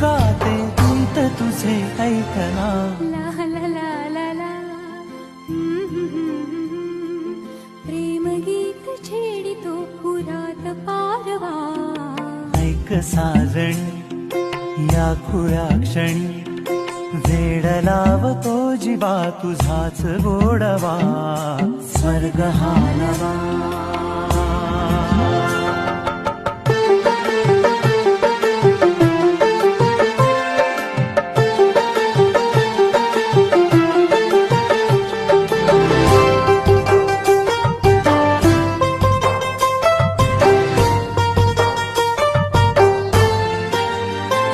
गाते गीत तुझे ऐकना. ला ला ला ला ला. प्रेम गीत छेडितो पुरात पारवा. ऐक साजणी या खुळ्या क्षणी वेड लावतो जीवा तुझाच गोडवा. स्वर्ग हा नवा